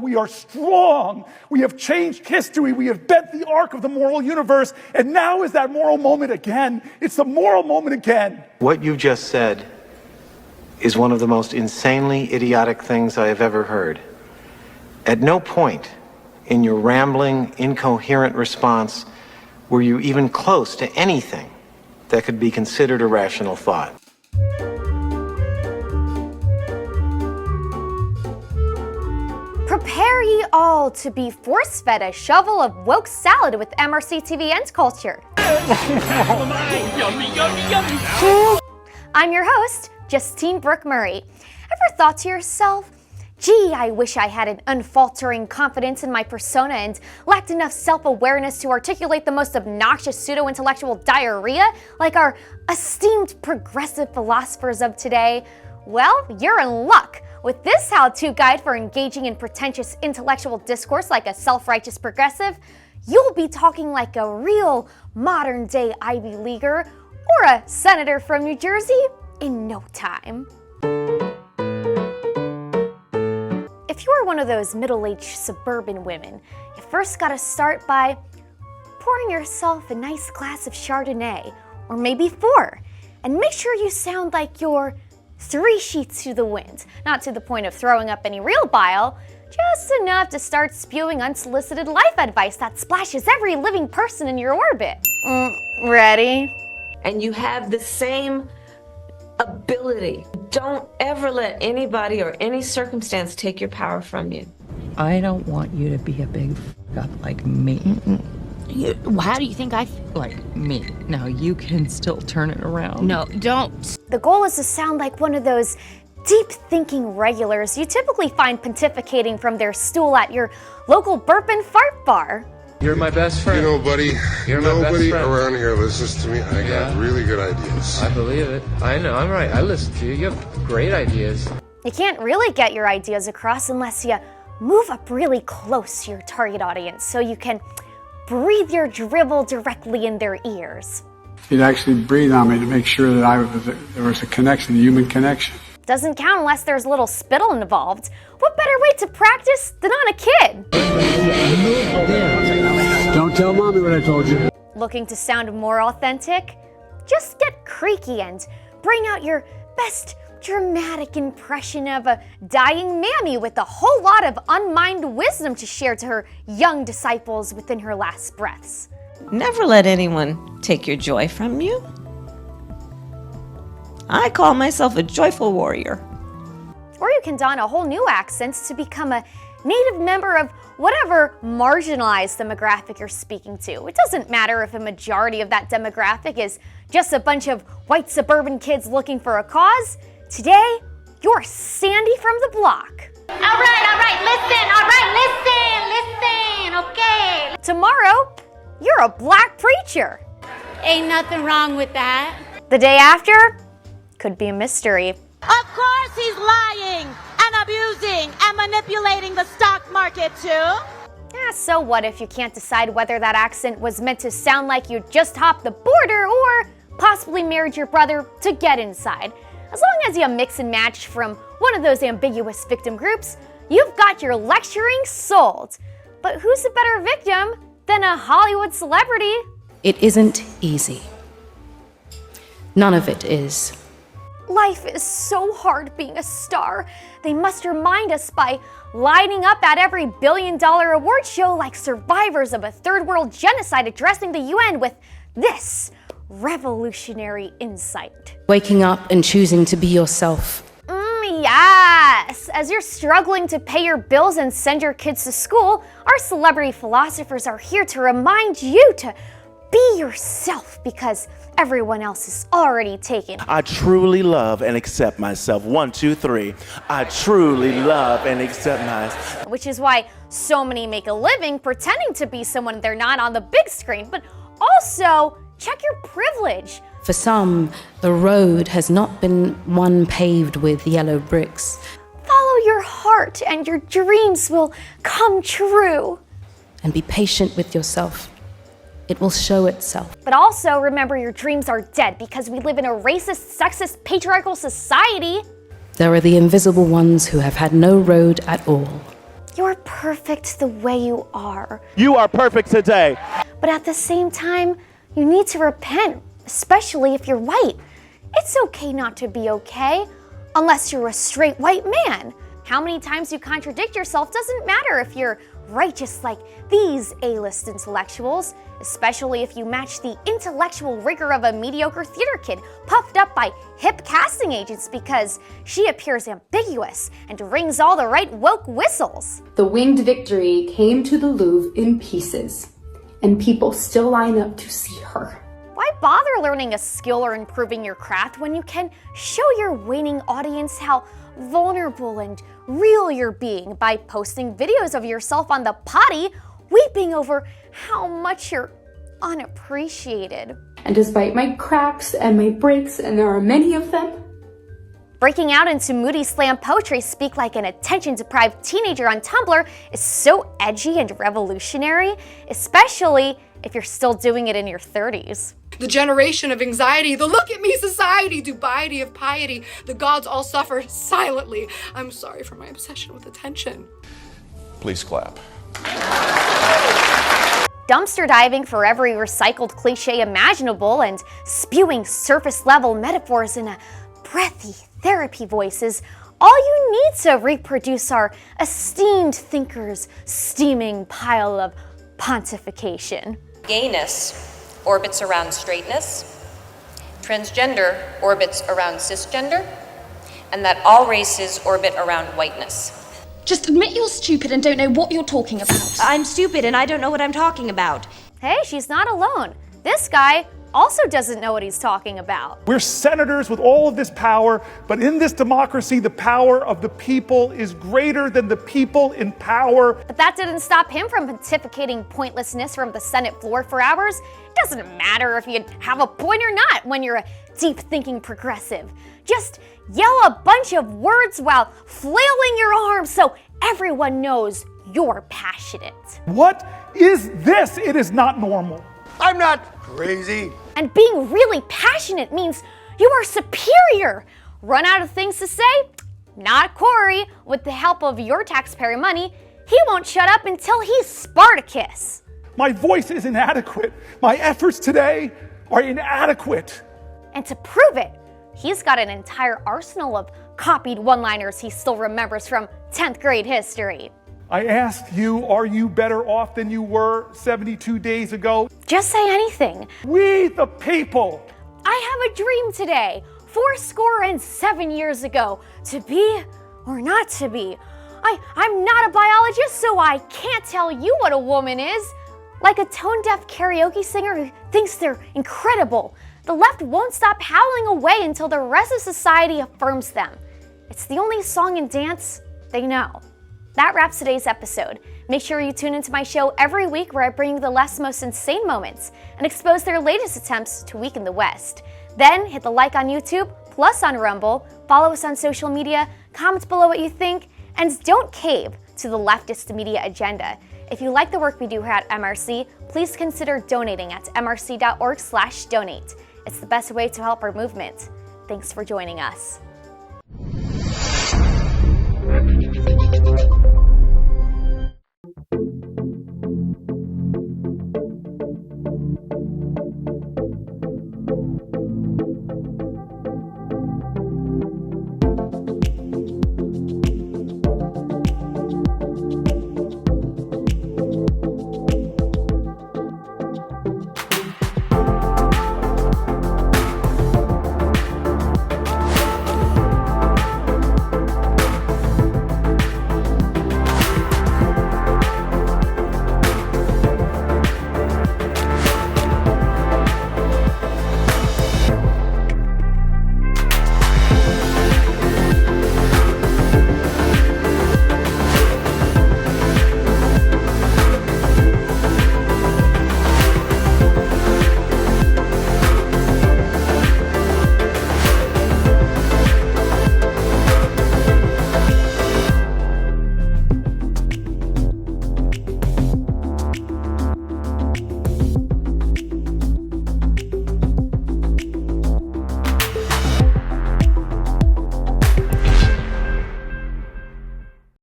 We are strong. We have changed history. We have bent the arc of the moral universe. And now is that moral moment again. It's the moral moment again. What you just said is one of the most insanely idiotic things I have ever heard. At no point in your rambling, incoherent response were you even close to anything that could be considered a rational thought. Prepare ye all to be force-fed a shovel of woke salad with MRC-TV and culture. I'm your host, Justine Brooke Murray. Ever thought to yourself, gee, I wish I had an unfaltering confidence in my persona and lacked enough self-awareness to articulate the most obnoxious pseudo-intellectual diarrhea like our esteemed progressive philosophers of today? Well, you're in luck. With this how-to guide for engaging in pretentious intellectual discourse like a self-righteous progressive, you'll be talking like a real modern-day Ivy Leaguer or a senator from New Jersey in no time. If you're one of those middle-aged suburban women, you first gotta start by pouring yourself a nice glass of Chardonnay, or maybe 4, and make sure you sound like you're 3 sheets to the wind, not to the point of throwing up any real bile, just enough to start spewing unsolicited life advice that splashes every living person in your orbit. Ready? And you have the same ability. Don't ever let anybody or any circumstance take your power from you. I don't want you to be a big f*** up like me. How do you think I feel? Like me. Now you can still turn it around. No, don't. The goal is to sound like one of those deep-thinking regulars you typically find pontificating from their stool at your local burp and fart bar. You're my best friend. You know, buddy, You're my best nobody friend. around here listens to me. I got really good ideas. I believe it. I know, I'm right. I listen to you. You have great ideas. You can't really get your ideas across unless you move up really close to your target audience so you can breathe your drivel directly in their ears. He'd actually breathe on me to make sure that there was a connection, a human connection. Doesn't count unless there's a little spittle involved. What better way to practice than on a kid? Don't tell mommy what I told you. Looking to sound more authentic? Just get creaky and bring out your best dramatic impression of a dying mammy with a whole lot of unmined wisdom to share to her young disciples within her last breaths. Never let anyone take your joy from you. I call myself a joyful warrior. Or you can don a whole new accent to become a native member of whatever marginalized demographic you're speaking to. It doesn't matter if a majority of that demographic is just a bunch of white suburban kids looking for a cause. Today, you're Sandy from the block. All right, listen, okay. Tomorrow, you're a black preacher. Ain't nothing wrong with that. The day after, could be a mystery. Of course he's lying and abusing and manipulating the stock market too. So what if you can't decide whether that accent was meant to sound like you just hopped the border or possibly married your brother to get inside? As long as you mix and match from one of those ambiguous victim groups, you've got your lecturing sold. But who's a better victim than a Hollywood celebrity? It isn't easy. None of it is. Life is so hard being a star. They must remind us by lining up at every billion-dollar award show like survivors of a third world genocide addressing the UN with this revolutionary insight. Waking up and choosing to be yourself. Yes! As you're struggling to pay your bills and send your kids to school, our celebrity philosophers are here to remind you to be yourself because everyone else is already taken. I truly love and accept myself. 1, 2, 3. I truly love and accept myself. Which is why so many make a living pretending to be someone they're not on the big screen, but also check your privilege. For some, the road has not been one paved with yellow bricks. Follow your heart and your dreams will come true. And be patient with yourself. It will show itself. But also remember your dreams are dead because we live in a racist, sexist, patriarchal society. There are the invisible ones who have had no road at all. You're perfect the way you are. You are perfect today. But at the same time, you need to repent, especially if you're white. It's okay not to be okay, unless you're a straight white man. How many times you contradict yourself doesn't matter if you're righteous like these A-list intellectuals, especially if you match the intellectual rigor of a mediocre theater kid puffed up by hip casting agents because she appears ambiguous and rings all the right woke whistles. The winged victory came to the Louvre in pieces, and people still line up to see her. Why bother learning a skill or improving your craft when you can show your waning audience how vulnerable and real you're being by posting videos of yourself on the potty, weeping over how much you're unappreciated. And despite my cracks and my breaks, and there are many of them, breaking out into moody slam poetry speak like an attention-deprived teenager on Tumblr is so edgy and revolutionary, especially if you're still doing it in your 30s. The generation of anxiety, the look at me society, dubiety of piety, the gods all suffer silently. I'm sorry for my obsession with attention. Please clap. Dumpster diving for every recycled cliche imaginable and spewing surface-level metaphors in a breathy therapy voices, all you need to reproduce are esteemed thinkers' steaming pile of pontification. Gayness orbits around straightness, transgender orbits around cisgender, and that all races orbit around whiteness. Just admit you're stupid and don't know what you're talking about. I'm stupid and I don't know what I'm talking about. Hey, she's not alone. This guy also doesn't know what he's talking about. We're senators with all of this power, but in this democracy, the power of the people is greater than the people in power. But that didn't stop him from pontificating pointlessness from the Senate floor for hours. It doesn't matter if you have a point or not when you're a deep-thinking progressive. Just yell a bunch of words while flailing your arms so everyone knows you're passionate. What is this? It is not normal. I'm not crazy. And being really passionate means you are superior. Run out of things to say? Not Corey. With the help of your taxpayer money, he won't shut up until he's Spartacus. My voice is inadequate. My efforts today are inadequate. And to prove it, he's got an entire arsenal of copied one-liners he still remembers from 10th grade history. I asked you, are you better off than you were 72 days ago? Just say anything. We the people. I have a dream today, 77 years ago, to be or not to be. I'm not a biologist, so I can't tell you what a woman is. Like a tone-deaf karaoke singer who thinks they're incredible, the left won't stop howling away until the rest of society affirms them. It's the only song and dance they know. That wraps today's episode. Make sure you tune into my show every week where I bring you the left's most insane moments and expose their latest attempts to weaken the West. Then hit the like on YouTube, plus on Rumble, follow us on social media, comment below what you think, and don't cave to the leftist media agenda. If you like the work we do here at MRC, please consider donating at mrc.org/donate. It's the best way to help our movement. Thanks for joining us.